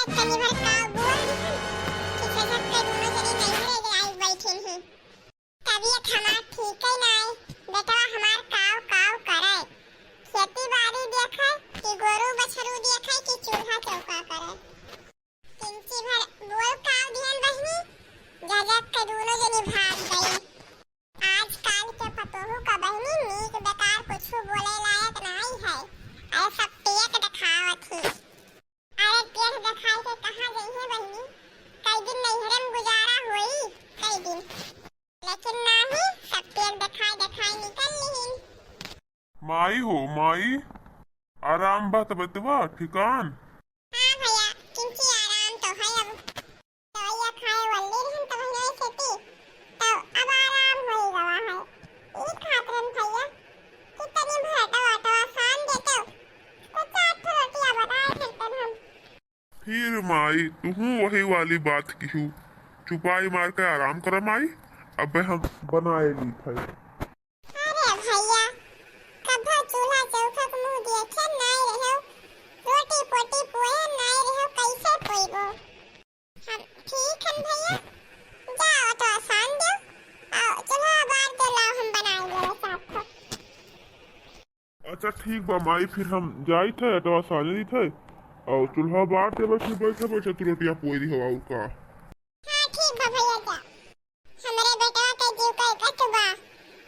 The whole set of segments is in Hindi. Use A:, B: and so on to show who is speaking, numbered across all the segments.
A: तनी भर का बोल कि सजग के दोनों जनी नहीं रह गए आज बैठे हैं। तबीयत हमार ठीक ही नहीं, बेटा हमार काव काव करे। खेती बाड़ी देखे कि गोरू बछरू देखे कि चूल्हा चौका करे। किंची भर बोल काव ध्यान बहनी, जजक के दोनों जनी भाग गई। आजकल के पतोहू का बहनी नीक बेकार कुछ बोले लायक नहीं है। अरे सब पेट दिखावत ही। अरे पेट दिखाई के कहाँ गई है बहनी? कई दिन नैहरे में गुजारा हुई कई दिन, लेकिन नहीं सब पेट दिखाई निकल लीन।
B: माई हो माई, आराम बा तबतवा ठिकान?
A: हाँ भैया, किंची आराम तो है। अब दवाइयाँ खाए वल्ली रहन तो भैया खेती तो अब आराम हो गवा है। ई खातरन भैया कितनी भरटा वाटा आसान देते तो चाट रोटियां बनाए खेतन हम।
B: फिर माई तू वही वाली बात की हूँ, चुपाई मार के आराम कर माई। अब हम बनाए ली थे।
A: अरे भैया कभी चूल्हा चौका के मुंह देखे नहीं रहो, रोटी पोटी पोए नहीं रहो, कैसे पोइबो? हम ठीक है भैया, जाओ तो आसान दो। आओ चलो बाहर तो लाओ हम बनाएंगे साथ को।
B: अच्छा ठीक बा माई, फिर हम जाई थे तो साले थे और चूल्हा बार ते बैठे बैठे बैठे तू रोटियां पोई दी हो और का।
A: हाँ ठीक बा भैया, जा हमरे बेटा के जीव का कट बा।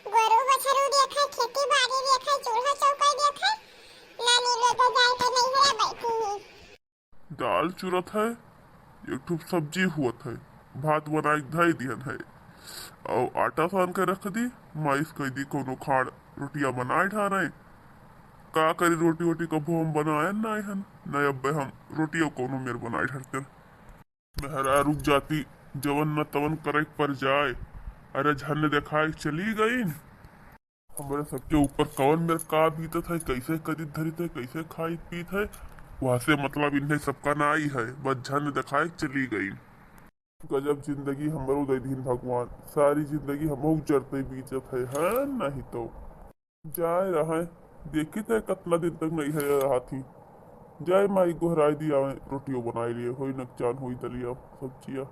A: गोरू बछरू देखे, खेती बाड़ी देखे, चूल्हा चौका देखे, नानी लोग जाए तो नहीं है बैठी ही।
B: दाल चुरत है, एक ठुप सब्जी हुआ है, भात बनाई धई दिहन है और आटा सान के रख दी। माइस कह दी कोनो खाड़ रोटियां बनाए ढा रहे का करी। रोटी वोटी कभो हम बनाए नहीं हन नहीं, अब हम रोटियों कोनो मेरे बनाए ढरते मेहरा रुक जाती जवन न तवन करे पर जाए। अरे झन देखाई चली गई हमारे सबके ऊपर कवन मेरे का बीतत है, कैसे कदी धरी थे, कैसे खाई पीत है, वहां से मतलब इन्हें सबका ना आई है, बस झन दिखाई चली गई। गजब जिंदगी हमारो दे दीन भगवान, सारी जिंदगी हम उजरते बीतत है नहीं तो जाए रहा देखी थे कितना दिन तक नहीं है रहा थी। जाए माई गोहराई दिया रोटियों बनाई लिए हो नकचान हुई दलिया सब्जिया।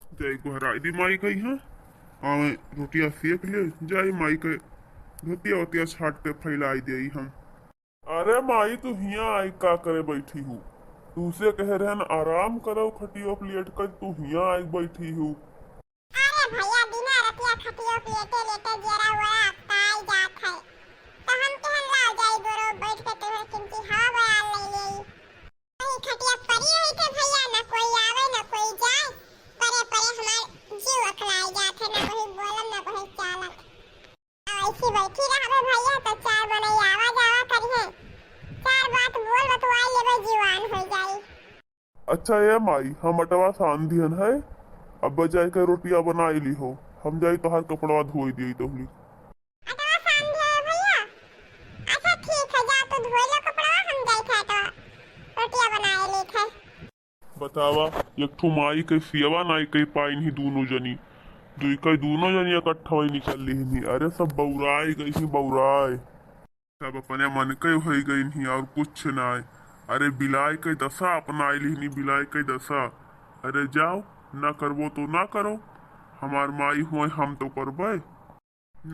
B: जाए गोहराई दी माई कही हाँ आवे रोटियां सेक ले। जाए माई के धोतिया वोतिया छाट के फैलाई दे हम। अरे माई तू हिया आई का करे बैठी हूँ? तू से कह रहे न आराम करो खटियो प्लेट कर, तू हिया आई बैठी हूँ।
A: अरे भैया बिना रतिया खटियो प्लेटे लेटे जरा वरा ताई जात है तो हम कहन लाओ जाई गोरो बैठ के तोहर किंची हवा बयाल ले ले। वही खटिया पड़ी हुई थे भैया, न कोई आवे न कोई जाए, परे परे हमार जीव अकलाई जात है, न कोई बोलन न कोई चालन। ऐसी बैठी रहबे भैया तो चार बनाई आवा जावा करिए, चार बात बोल बतवाई लेबे जीवान हो जाई।
B: अच्छा ये माई हम अटवा सान दिहन है, अब जाए के रोटियां बनाई ली हो, हम जाई तोहार कपड़वा धोई दी तोहली।
A: अटवा सान दिया भैया? अच्छा ठीक है, जा तो धोई लो कपड़ा, हम जाई थे तो रोटियां बनाए ली थे।
B: बतावा एक ठो माई के सियवा नाई कई पाइन ही दोनों जनी, दुई कई दोनों जनी इकट्ठा वही निकल ली ही। अरे सब बौराई गई ही बौराई, सब अपने मन के हो गई ही और कुछ ना। अरे बिलाई के दशा अपना ली बिलाई के दशा। अरे जाओ ना करबो तो ना करो, हमार माई हुए हम तो करबे,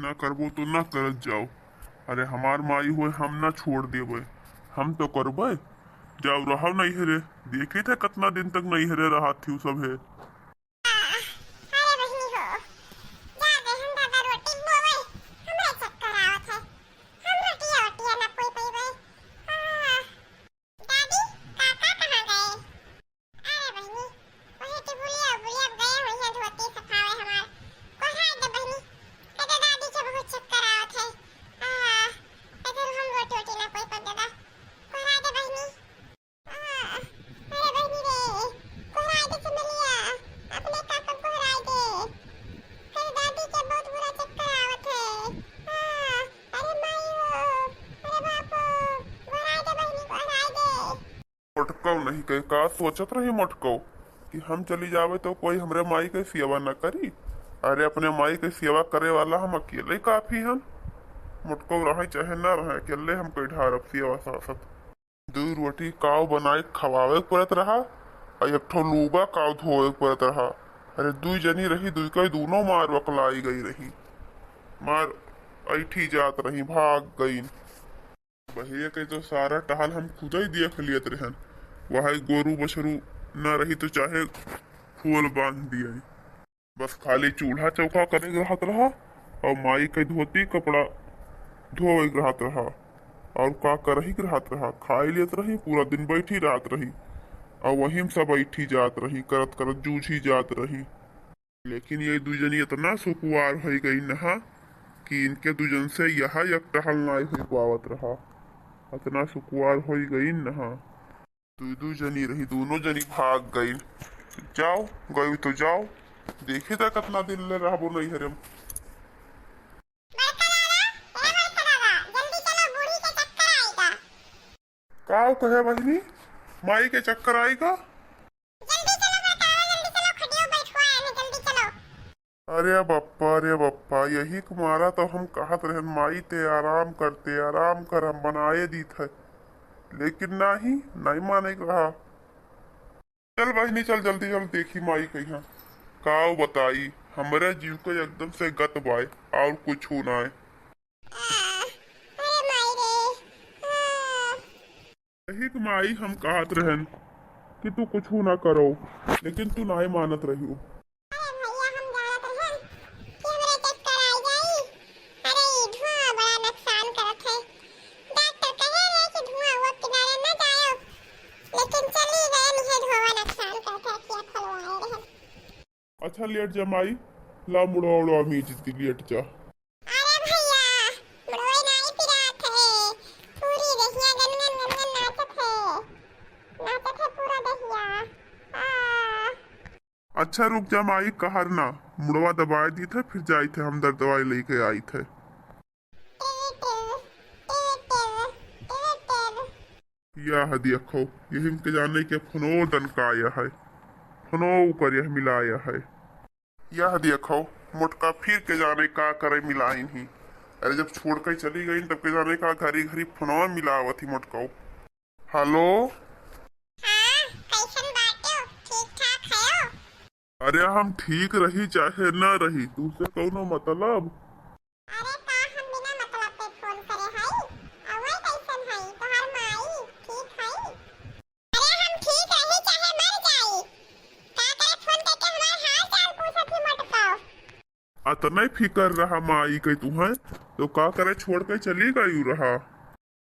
B: ना करबो तो ना करत जाओ। अरे हमार माई हुए हम ना छोड़ देबे, हम तो करबे। जाओ रहा नहीं हरे, देखे थे कितना दिन तक नहीं हरे रहा थी सब है।
A: अरे बहनी हो, जा बहन दादा रोटी बोवे, हमरे चक्कर आवत है, हम रोटियां वोटियां ना कोई पईबे। दादी काका कहाँ गए? अरे बहनी वही टिबुलिया बुलिया गए हुए हैं धोती सफावे हमार। कोहाय दे बहनी, कहते दादी के बहुत चक्कर आवत है, कहते हम रोटी वोटी ना कोई पर दादा। कोहाय दे बहनी, अरे बहनी रे कोहाय दे चमेलिया, अपने काका कोहाय दे, कहते दादी के बहुत बुरा चक्कर आवत है। अरे माईओ, अरे बापो, कोहाय दे बहनी कोहाय दे।
B: मटकाओ नहीं कहे का सोचत रही मटकाओ कि हम चली जावे तो कोई हमरे माई के सेवा न करी। अरे अपने माई के सेवा करे वाला हम अकेले काफी हन, मुटको रहे चाहे न रहे अकेले हम कोई ढारब सेवा सासत। दूध रोटी काव बनाए खवावे पड़त रहा एक ठो लूगा का धोए पड़त रहा। अरे दुई जनी रही, दुई कई दोनों मार वकलाई गई रही, मार ऐठी जात रही, भाग गई। भैया के तो सारा टहल हम खुद ही देख लियत रहन। वह गोरू बछरू न रही तो चाहे फूल बांध दिया, बस खाली चूल्हा चौका करे रहत रहा और माई के धोती कपड़ा धोए रहत रहा और का करही रहत रहा, खाई लेत रही, पूरा दिन बैठी रात रही और वही में सब बैठी जात रही, करत करत जूझी जात रही। लेकिन ये दुजनी इतना सुकुआर हो गई नहा कि इनके दुजन से यह एक टहल नाई हुई पावत रहा, इतना सुकुआर हो गई नहा। दू जनी रही, दोनों जनी भाग गई। जाओ गई तो जाओ, देखे था कितना दिन ले रहा वो नहीं हरम। का कहे बहनी, माई के चक्कर आएगा? अरे बप्पा यही कुमारा तो हम कहत रहे माई ते आराम कर हम बनाए दी थे, लेकिन नहीं माने रहा। चल बहनी चल जल्दी देखी माई कहीं काव बताई, हमारे जीव को एकदम से गत बाय और कुछ ना है। यही माई हम कहत रहन कि तू कुछ ना करो, लेकिन तू नहीं मानत रही हो। अच्छा लेट जा माई, ला मुड़ो उड़ो मीच दी लेट जा।
A: अरे भैया मुड़ोई नहीं पिरात है, पूरी दहिया गनगन नाचत है पूरा दहिया।
B: अच्छा रुक जा माई, कहर ना मुड़वा दबाए दी थे, फिर जाई थे हम दर्द दवाई लेके आई थे। यह देखो यही के जाने के फनो डनकाया है, फनो ऊपर यह मिलाया है। यह देखो मोटका फिर के जाने का करे मिलाइन ही। अरे जब छोड़ कर चली गई तब के जाने का घरी घरी फनवा मिलावत ही मोटका। हेलो
A: कैसन बाटो, ठीक ठाक है?
B: अरे हम ठीक रही चाहे न रही, तुझसे कौनो मतलब?
A: अरे का हम बिना मतलब पे फोन करे हई, अवै कैसन हई तोहर माई ठीक हई? अरे हम ठीक रही चाहे मर जाई, का करे फोन करके हमार हाल चाल पूछत ही मटकाओ।
B: अतना फिकर रहा माई के तू है तो का करे छोड़ कर चली गई रहा।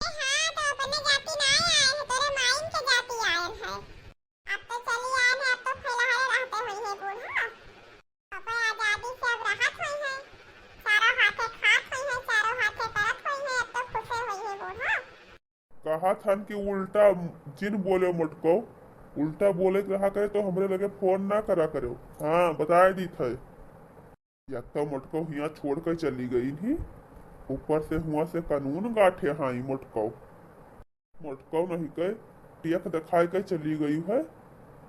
A: हाँ तो अपने जाति ना आए हैं, तेरे माइन के जाति आए हैं। अब तो चली आए हैं, अब तो फैलाए रहते हुए हैं बूढ़ा। अब आजादी से अब राहत हुई है, चारों हाथे खात हुई है, चारों हाथे परत हुई है, अब तो खुशे हुई है बूढ़ा।
B: कहा था कि उल्टा जिन बोले मटको, उल्टा बोले रहा करे तो हमरे लगे फोन ना करा करो। हाँ बताए दी थे, या तो मटको यहाँ छोड़ कर चली गई थी, ऊपर से हुआ से कानून गाठे हाई मटको नहीं कह टियक दिखाए कर चली गई है,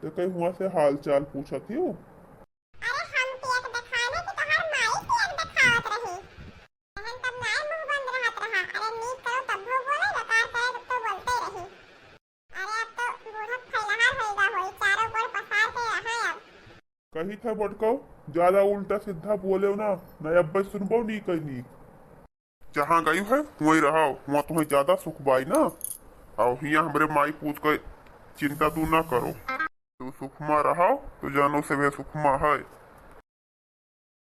B: तो कहीं हुआ से हाल चाल पूछा थी।
A: अरे हम टियक दिखाने की तोहर माई टियक दिखावत रही, बहन तब नाय मुंह बंद रहत रहा। अरे नीक करो तब वो बोले, बेकार करे तब तो बोलते रही। अरे अब तो बूढ़ा फैलाहा होइगा होई, चारों ओर पसार के रहा। अब
B: कही था मटको ज्यादा उल्टा सीधा बोले ना, नहीं अब सुनबो नहीं कहीं। जहाँ गई है वही रहो, वहाँ तुम्हें ज्यादा सुख बाई ना। और हिया हमरे माई पूछ कर चिंता तू ना करो, तू सुखमा रहो तो जानो से वे सुखमा है।